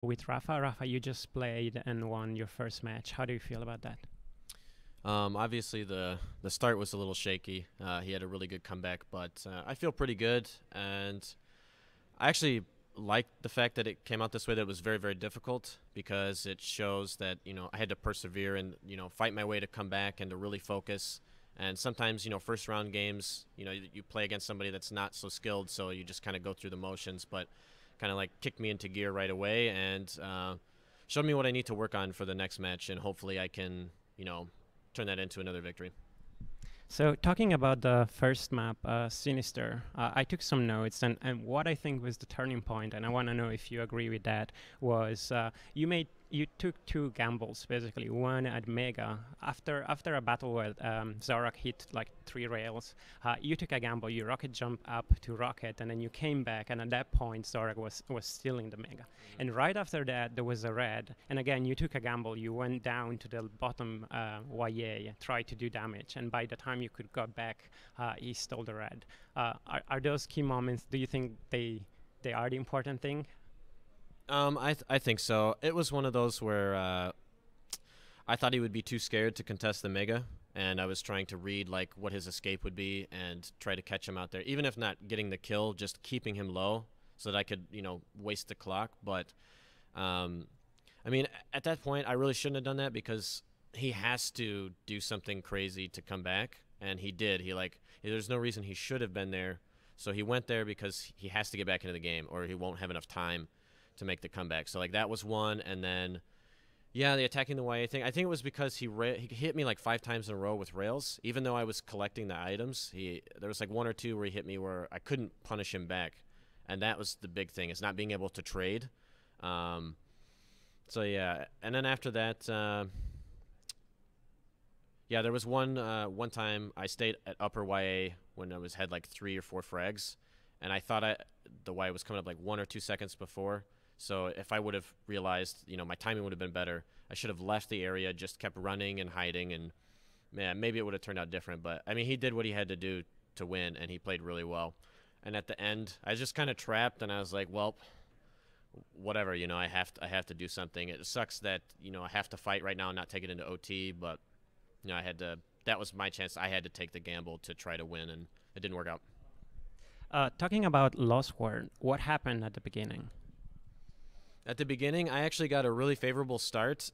with Rapha. Rapha, you just played and won your first match. How do you feel about that? Obviously, the start was a little shaky. He had a really good comeback, but I feel pretty good, and I actually like the fact that it came out this way. That it was very, very difficult because it shows that I had to persevere and fight my way to come back and to really focus. And sometimes first round games, you play against somebody that's not so skilled, so you just kind of go through the motions. But kind of like kicked me into gear right away and showed me what I need to work on for the next match, and hopefully I can turn that into another victory. So talking about the first map, Sinister, I took some notes, and what I think was the turning point, and I want to know if you agree with that, was you took two gambles basically. One at Mega after a battle where Zorak hit like 3 rails. You took a gamble. You rocket jumped up to Rocket, and then you came back, and at that point Zorak was still in the Mega. And right after that there was a red, and again you took a gamble. You went down to the bottom YA, tried to do damage, and by the time you could go back, he stole the red. Are those key moments? Do you think they are the important thing? I think so. It was one of those where I thought he would be too scared to contest the Mega, and I was trying to read like what his escape would be and try to catch him out there, even if not getting the kill, just keeping him low so that I could waste the clock. But I mean, at that point, I really shouldn't have done that because he has to do something crazy to come back, and he did. There's no reason he should have been there, so he went there because he has to get back into the game, or he won't have enough time to make the comeback. So like that was one, and then yeah, the attacking the YA thing. I think it was because he hit me like 5 times in a row with rails, even though I was collecting the items. There was like 1 or 2 where he hit me where I couldn't punish him back, and that was the big thing, is not being able to trade. So yeah, and then after that, yeah, there was one time I stayed at upper YA when I had like 3 or 4 frags, and I thought the YA was coming up like 1 or 2 seconds before. So if I would have realized, my timing would have been better. I should have left the area, just kept running and hiding, and man, maybe it would have turned out different. But I mean, he did what he had to do to win, and he played really well. And at the end, I was just kind of trapped, and I was like, well, whatever, I have to do something. It sucks that I have to fight right now and not take it into OT, but I had to. That was my chance. I had to take the gamble to try to win, and it didn't work out. Talking about Lost World, what happened at the beginning? At the beginning, I actually got a really favorable start.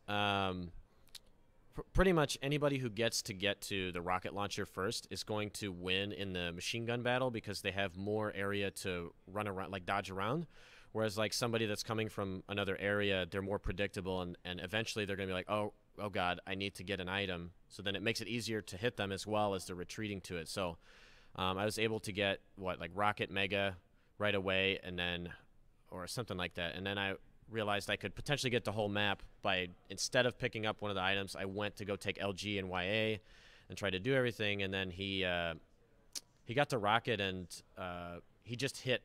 Pretty much anybody who gets to the rocket launcher first is going to win in the machine gun battle because they have more area to run around, like dodge around. Whereas like somebody that's coming from another area, they're more predictable, and eventually they're going to be like, oh God, I need to get an item. So then it makes it easier to hit them as well as they're retreating to it. So I was able to get like rocket mega right away, and then or something like that, and then I realized I could potentially get the whole map by, instead of picking up one of the items, I went to go take LG and YA and try to do everything, and then he got the rocket, and he just hit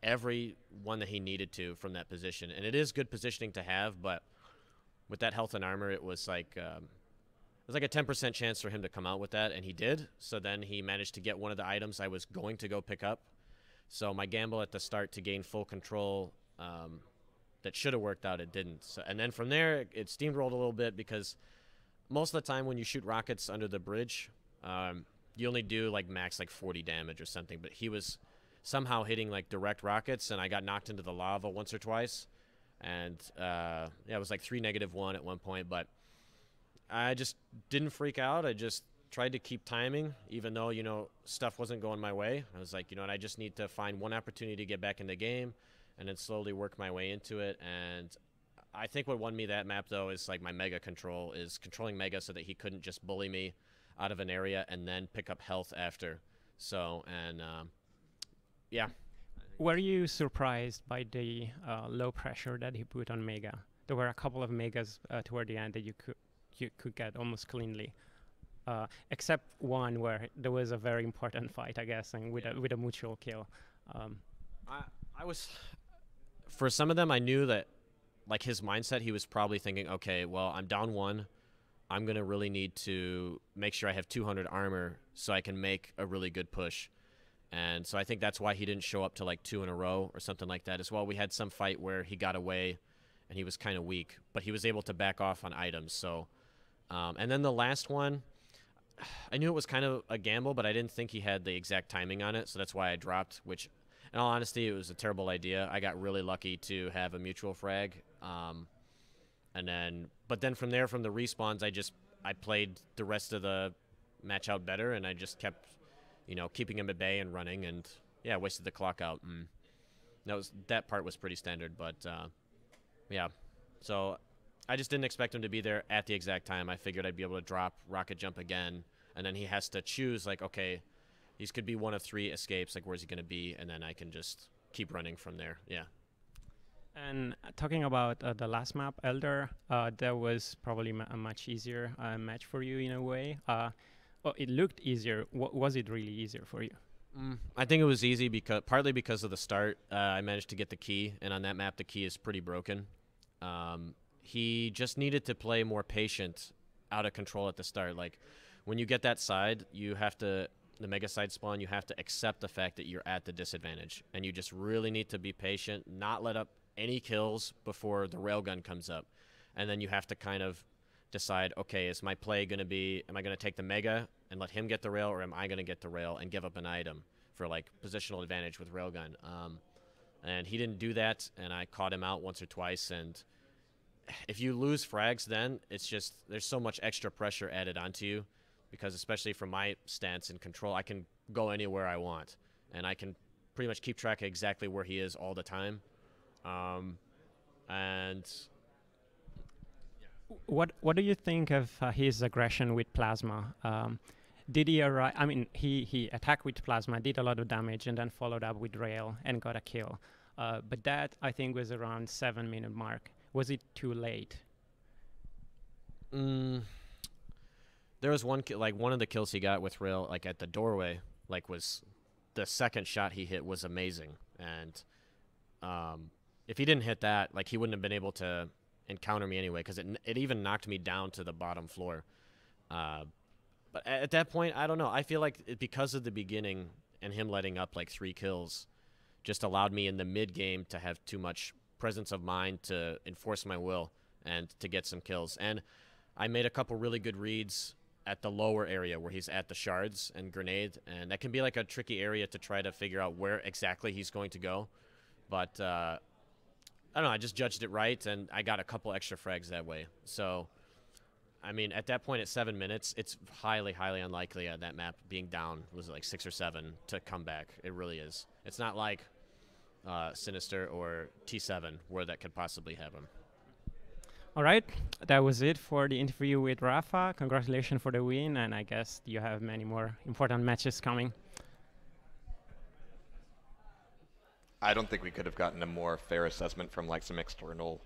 every one that he needed to from that position. And it is good positioning to have, but with that health and armor, it was like a 10% chance for him to come out with that, and he did. So then he managed to get one of the items I was going to go pick up. So my gamble at the start to gain full control, that should have worked out, it didn't. So, and then from there, it steamrolled a little bit because most of the time when you shoot rockets under the bridge, you only do like max like 40 damage or something. But he was somehow hitting like direct rockets, and I got knocked into the lava once or twice. And yeah, it was like 3-1 at one point. But I just didn't freak out. I just tried to keep timing, even though, stuff wasn't going my way. I was like, what, I just need to find one opportunity to get back in the game, and then slowly work my way into it. And I think what won me that map, though, is like my mega control, is controlling mega so that he couldn't just bully me out of an area and then pick up health after. So, and yeah. Were you surprised by the low pressure that he put on mega? There were a couple of megas toward the end that you could get almost cleanly. Except one where there was a very important fight, I guess, and with a mutual kill. I was, for some of them, I knew that, like his mindset, he was probably thinking, okay, well, I'm down 1. I'm going to really need to make sure I have 200 armor so I can make a really good push. And so I think that's why he didn't show up to like 2 in a row or something like that as well. We had some fight where he got away and he was kind of weak, but he was able to back off on items. So, and then the last one, I knew it was kind of a gamble, but I didn't think he had the exact timing on it, so that's why I dropped, which, in all honesty, it was a terrible idea. I got really lucky to have a mutual frag, but then from there, from the respawns, I played the rest of the match out better, and I just kept, keeping him at bay and running, and yeah, wasted the clock out. That part was pretty standard, but yeah. So I just didn't expect him to be there at the exact time. I figured I'd be able to drop rocket jump again, and then he has to choose, like, okay, these could be one of 3 escapes, like, where's he going to be, and then I can just keep running from there. Yeah. And talking about the last map, Elder, that was probably a much easier match for you in a way. Well, it looked easier. Was it really easier for you? I think it was easy partly because of the start. I managed to get the key, and on that map, the key is pretty broken. He just needed to play more patient, out of control at the start. Like, when you get that side, the mega side spawn, you have to accept the fact that you're at the disadvantage, and you just really need to be patient, not let up any kills before the railgun comes up. And then you have to kind of decide, okay, is my play going to be, am I going to take the mega and let him get the rail, or am I going to get the rail and give up an item for, like, positional advantage with railgun? And he didn't do that, and I caught him out once or twice. And if you lose frags, then it's just, there's so much extra pressure added onto you, because especially from my stance and control, I can go anywhere I want, and I can pretty much keep track of exactly where he is all the time. And what do you think of his aggression with plasma? Did he arrive? I mean, he attacked with plasma, did a lot of damage, and then followed up with rail and got a kill. But that, I think, was around 7-minute mark. Was it too late? There was one one of the kills he got with rail, like at the doorway, like, was the second shot he hit was amazing. And if he didn't hit that, like, he wouldn't have been able to encounter me anyway, because it even knocked me down to the bottom floor. But at that point, I don't know. I feel like because of the beginning and him letting up like 3 kills just allowed me in the mid game to have too much presence of mind to enforce my will and to get some kills. And I made a couple really good reads at the lower area where he's at the shards and grenade, and that can be like a tricky area to try to figure out where exactly he's going to go. But I don't know, I just judged it right, and I got a couple extra frags that way. So, I mean, at that point at 7 minutes, it's highly, highly unlikely that map being down, was it like 6 or 7, to come back. It really is. It's not like Sinister or T7 where that could possibly happen. All right, that was it for the interview with Rapha. Congratulations for the win, and I guess you have many more important matches coming. I don't think we could have gotten a more fair assessment from like some external